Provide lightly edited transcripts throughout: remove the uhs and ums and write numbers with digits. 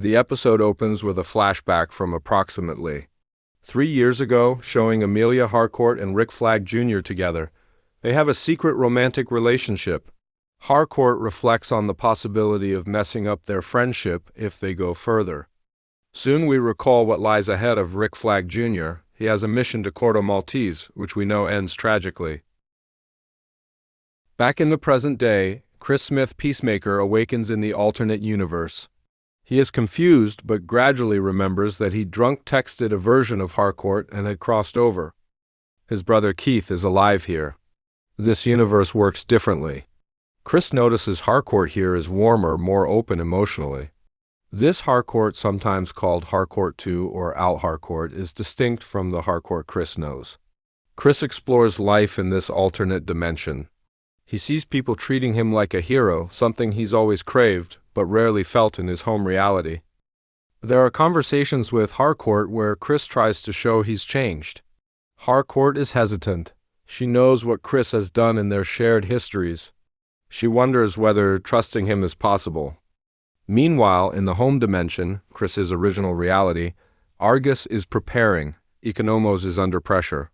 The episode opens with a flashback from approximately 3 years ago, showing Amelia Harcourt and Rick Flag Jr. together. They have a secret romantic relationship. Harcourt reflects on the possibility of messing up their friendship if they go further. Soon we recall what lies ahead of Rick Flag Jr. He has a mission to court a Maltese, which we know ends tragically. Back in the present day, Chris Smith Peacemaker awakens in the alternate universe. He is confused but gradually remembers that he drunk texted a version of Harcourt and had crossed over. His brother Keith is alive here. This universe works differently. Chris notices Harcourt here is warmer, more open emotionally. This Harcourt, sometimes called Harcourt 2 or Out Harcourt, is distinct from the Harcourt Chris knows. Chris explores life in this alternate dimension. He sees people treating him like a hero, something he's always craved, but rarely felt in his home reality. There are conversations with Harcourt where Chris tries to show he's changed. Harcourt is hesitant. She knows what Chris has done in their shared histories. She wonders whether trusting him is possible. Meanwhile, in the home dimension, Chris's original reality, A.R.G.U.S is preparing. Economos is under pressure.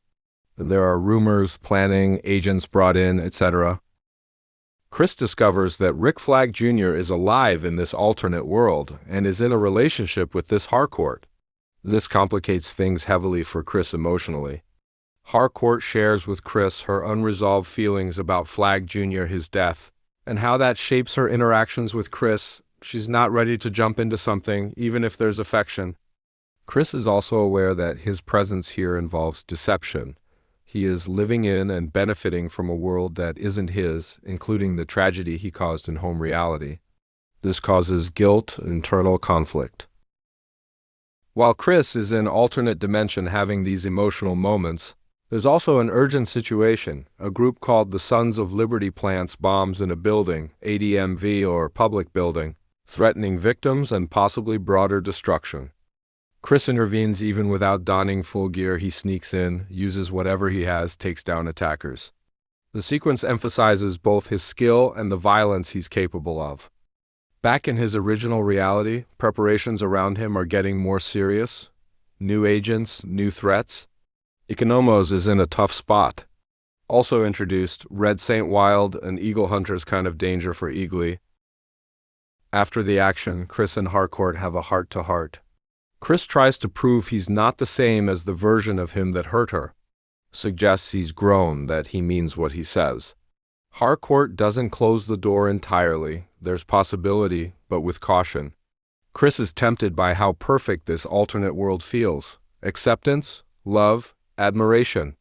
There are rumors, planning, agents brought in, etc. Chris discovers that Rick Flag Jr. is alive in this alternate world and is in a relationship with this Harcourt. This complicates things heavily for Chris emotionally. Harcourt shares with Chris her unresolved feelings about Flag Jr., his death, and how that shapes her interactions with Chris. She's not ready to jump into something, even if there's affection. Chris is also aware that his presence here involves deception. He is living in and benefiting from a world that isn't his, including the tragedy he caused in home reality. This causes guilt, internal conflict. While Chris is in alternate dimension having these emotional moments, there's also an urgent situation. A group called the Sons of Liberty plants bombs in a building, ADMV or public building, threatening victims and possibly broader destruction. Chris intervenes even without donning full gear. He sneaks in, uses whatever he has, takes down attackers. The sequence emphasizes both his skill and the violence he's capable of. Back in his original reality, preparations around him are getting more serious. New agents, new threats. Economos is in a tough spot. Also introduced, Red Saint Wild, an eagle hunter's kind of danger for Eagly. After the action, Chris and Harcourt have a heart-to-heart. Chris tries to prove he's not the same as the version of him that hurt her. Suggests he's grown, that he means what he says. Harcourt doesn't close the door entirely. There's possibility, but with caution. Chris is tempted by how perfect this alternate world feels. Acceptance, love, admiration.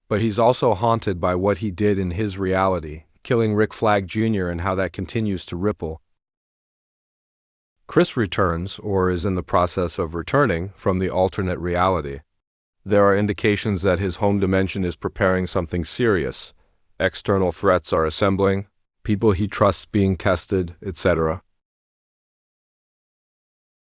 But he's also haunted by what he did in his reality, killing Rick Flag Jr. and how that continues to ripple. Chris returns, or is in the process of returning, from the alternate reality. There are indications that his home dimension is preparing something serious. External threats are assembling, people he trusts being tested, etc.